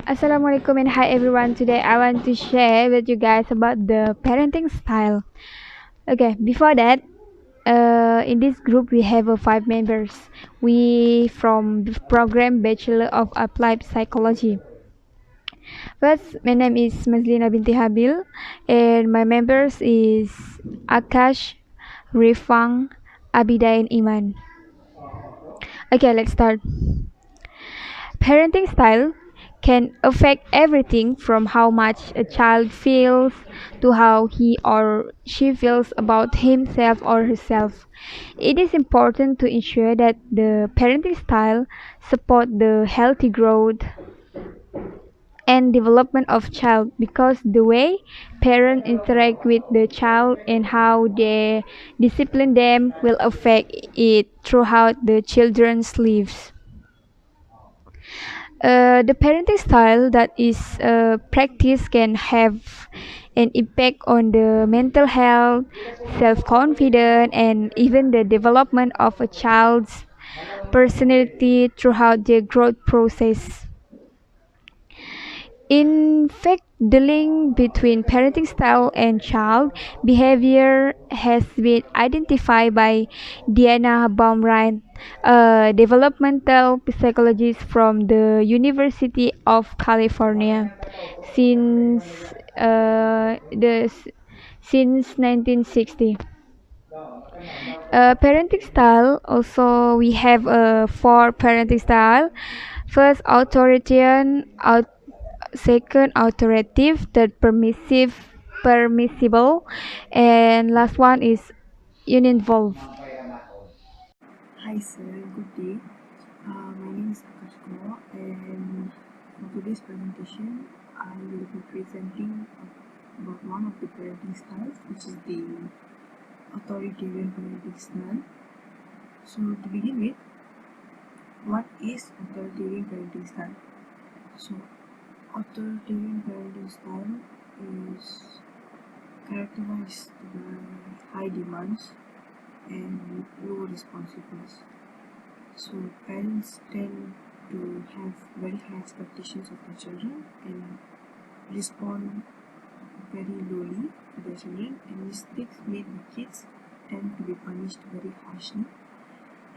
Assalamualaikum and hi everyone. Today I want to share with you guys about the parenting style. Okay, before that, in this group we have five members. We from the program Bachelor of Applied Psychology. First, my name is Mazlina binti Habil, and my members is Akash, Rifang, Abida, and Iman. Okay, let's start. Parenting style can affect everything from how much a child feels to how he or she feels about himself or herself. It is important to ensure that the parenting style support the healthy growth and development of child because the way parents interact with the child and how they discipline them will affect it throughout the children's lives. The parenting style that is practiced can have an impact on the mental health, self-confidence, and even the development of a child's personality throughout their growth process. In fact, the link between parenting style and child behavior has been identified by Diana Baumrind, a developmental psychologist from the University of California, since uh, the since 1960. Parenting style also we have four parenting style. First, authoritarian, second, authoritative, third, permissible, and last one is uninvolved. Hi sir, good day. My name is Akash Kumar and for today's presentation I will be presenting about one of the parenting styles which is the authoritarian parenting style. So to begin with, what is authoritarian parenting style? So authoritarian parenting style is characterized by high demands and low responsiveness. So parents tend to have very high expectations of their children and respond very lowly to their children, and mistakes made by kids tend to be punished very harshly.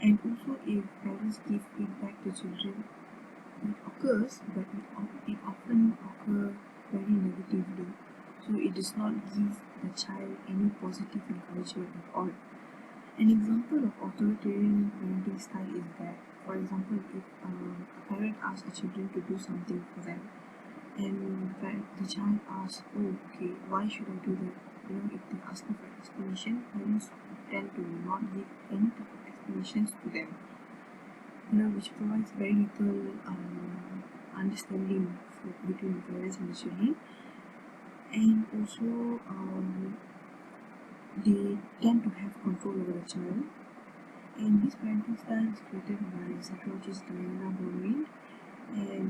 And also, if parents give feedback to children, it occurs, but it often occurs very negatively. So it does not give the child any positive encouragement at all. An example of authoritarian parenting style is that, for example, if a parent asks the children to do something for them, and the child asks, "Oh, okay, why should I do that?" If they ask for explanation, parents tend to not give any type of explanations to them. Which provides very little understanding between the parents and the children, and also they tend to have control over the child. And this parenting style is created by psychologist Diana Baumrind, and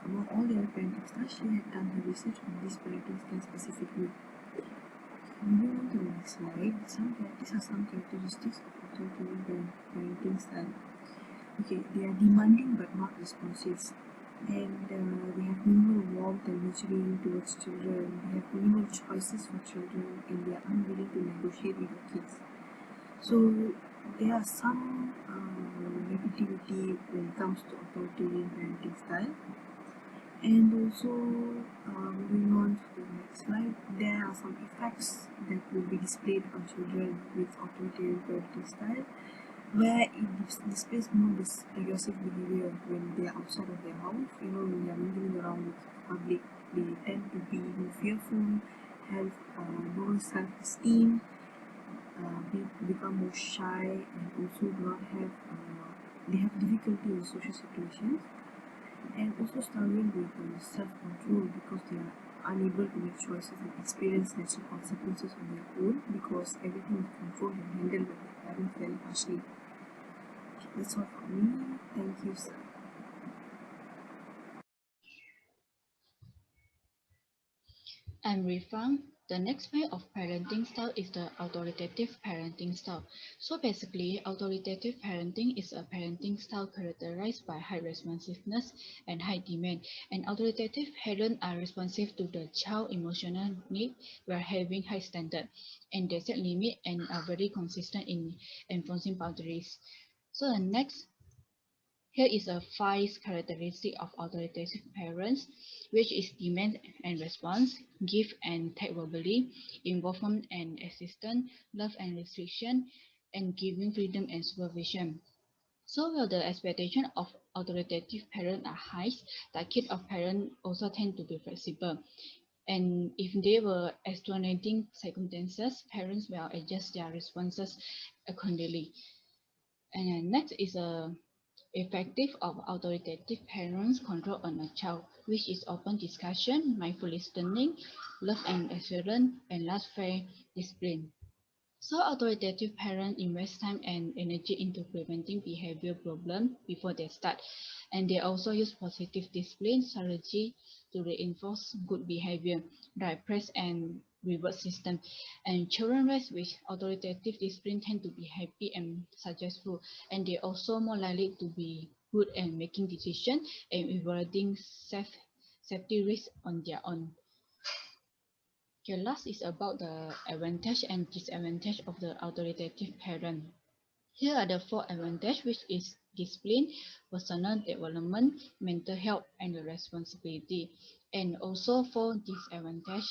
among all the other parenting styles, she had done her research on this parenting style specifically. Moving on to the next slide, these are some characteristics of authoritarian parenting style. Okay, they are demanding but not responsive, and they have minimal warmth and nurturing towards children. They have minimal choices for children, and they are unwilling to negotiate with their kids. So there are some negativity when it comes to authoritarian parenting style. And also, moving on to the next slide, there are some effects that will be displayed on children with authoritarian parenting style, where it displays more this aggressive behavior when they are outside of their house. When they are moving around with public, they tend to be more fearful, have lower self-esteem, become more shy, and also do not have they have difficulty in social situations, and also struggling with self-control because they are unable to make choices and experience natural consequences on their own because everything is controlled and handled by their parents very harshly. That's all for me. Thank you, sir. I'm Rifang. The next way of parenting style is the authoritative parenting style. So basically, authoritative parenting is a parenting style characterized by high responsiveness and high demand. And authoritative parents are responsive to the child emotional need while having high standard, and they set limit and are very consistent in enforcing boundaries. So the next here is a five characteristic of authoritative parents, which is demand and response, give and take verbally, involvement and assistance, love and restriction, and giving freedom and supervision. So while the expectation of authoritative parents are high, the kid of parents also tend to be flexible. And if they were extenuating circumstances, parents will adjust their responses accordingly. And then next is a effective of authoritative parents control on a child, which is open discussion, mindful listening, love and assurance, and last fair discipline. So authoritative parents invest time and energy into preventing behavior problems before they start. And they also use positive discipline strategy to reinforce good behavior, like praise and reward system. And children raised with authoritative discipline tend to be happy and successful. And they also more likely to be good at making decisions and avoiding safety risks on their own. Okay, last is about the advantage and disadvantage of the authoritative parent. Here are the four advantages, which is discipline, personal development, mental health, and the responsibility. And also four disadvantage,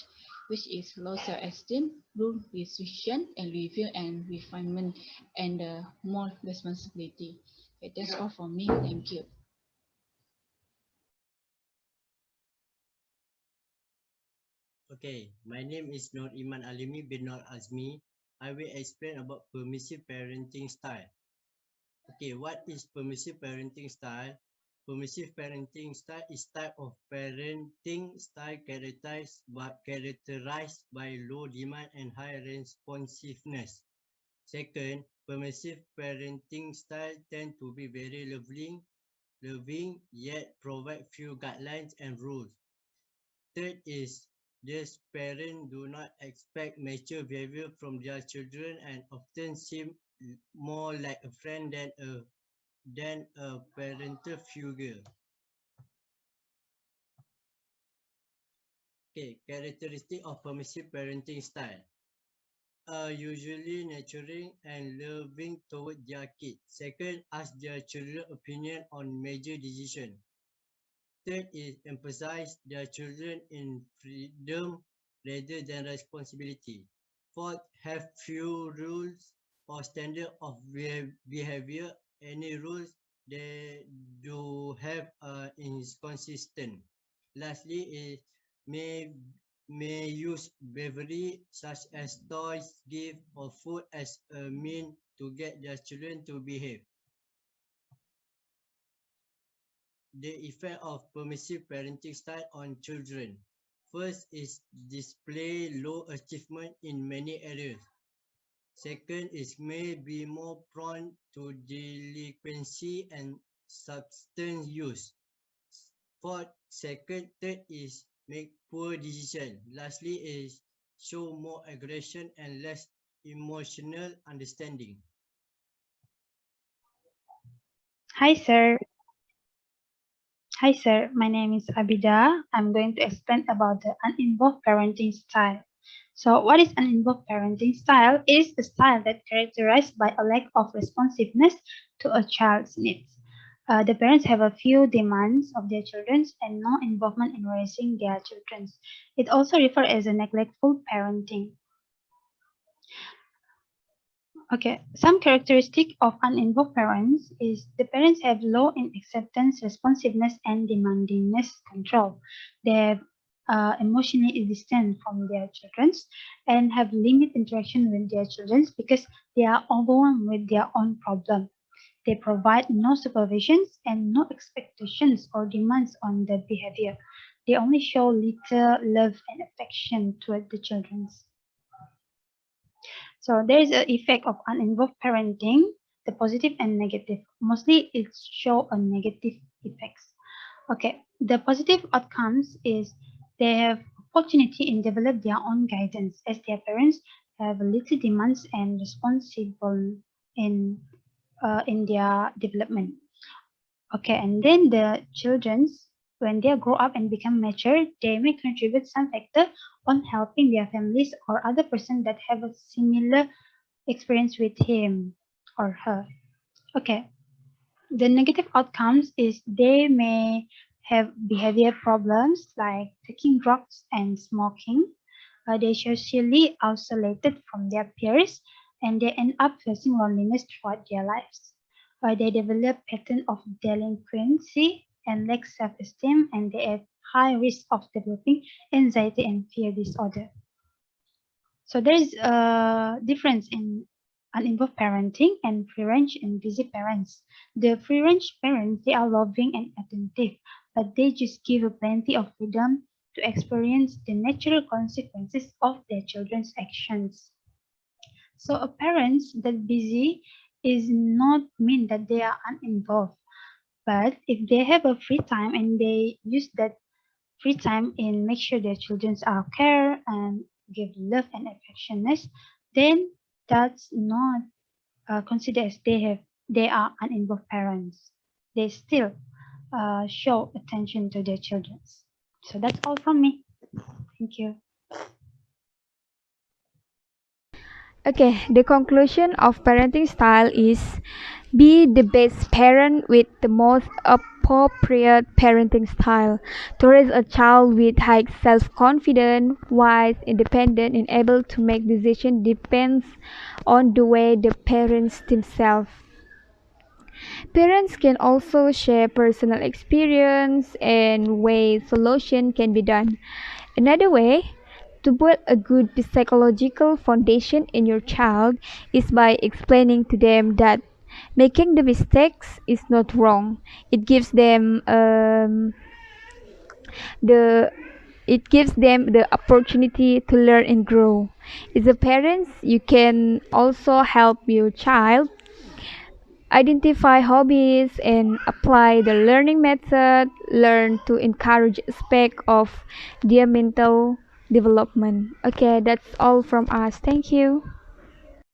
which is low self-esteem, rule restriction, and review and refinement, and more responsibility. Okay, that's all from me. Thank you. Okay, my name is Nur Iman Alimi bin Nur Azmi. I will explain about permissive parenting style. Okay, what is permissive parenting style? Permissive parenting style is type of parenting style characterized by low demand and high responsiveness. Second, permissive parenting style tend to be very loving yet provide few guidelines and rules. Third is these parents do not expect mature behavior from their children and often seem more like a friend than a parental figure. Okay, characteristic of permissive parenting style are usually nurturing and loving toward their kids. Second, ask their children opinion on major decisions. Third is emphasize their children in freedom rather than responsibility. Fourth, have few rules or standard of behavior. Any rules they do have inconsistent. Lastly, is may may use bravery such as toys, gift, or food as a mean to get their children to behave. The effect of permissive parenting style on children. First is display low achievement in many areas. Second is may be more prone to delinquency and substance use. Third is make poor decision. Lastly is show more aggression and less emotional understanding. Hi, sir. Hi, sir. My name is Abida. I'm going to explain about the uninvolved parenting style. So, what is uninvolved parenting style? It is a style that characterized by a lack of responsiveness to a child's needs. The parents have a few demands of their children and no involvement in raising their children. It also refers as a neglectful parenting. Okay, some characteristic of uninvolved parents is the parents have low in acceptance, responsiveness, and demandingness control. They are emotionally distant from their children and have limited interaction with their children because they are overwhelmed with their own problem. They provide no supervisions and no expectations or demands on their behavior. They only show little love and affection toward the children. So there is an effect of uninvolved parenting, the positive and negative. Mostly it show a negative effects. Okay, the positive outcomes is they have opportunity in develop their own guidance as their parents have little demands and responsible in in their development. Okay, and then the children's when they grow up and become mature, they may contribute some factor on helping their families or other person that have a similar experience with him or her. Okay, the negative outcomes is they may have behavior problems like taking drugs and smoking. They socially isolated from their peers and they end up facing loneliness throughout their lives. They develop pattern of delinquency and lack self-esteem and they have high risk of developing anxiety and fear disorder. So there is a difference in uninvolved parenting and free-range and busy parents. The free-range parents, they are loving and attentive, but they just give a plenty of freedom to experience the natural consequences of their children's actions. So a parent that busy is not mean that they are uninvolved, but if they have a free time and they use that free time in make sure their children are care and give love and affectionate, then that's not considered as they are uninvolved parents. They still show attention to their children. So that's all from me. Thank you. Okay, the conclusion of parenting style is be the best parent with the most appropriate parenting style. To raise a child with high self-confidence, wise, independent, and able to make decisions depends on the way the parents themselves. Parents can also share personal experience and ways solution can be done. Another way to build a good psychological foundation in your child is by explaining to them that making the mistakes is not wrong. It gives them the it gives them the opportunity to learn and grow. As a parent, you can also help your child identify hobbies and apply the learning method. Learn to encourage aspect of their mental development. Okay, that's all from us. Thank you.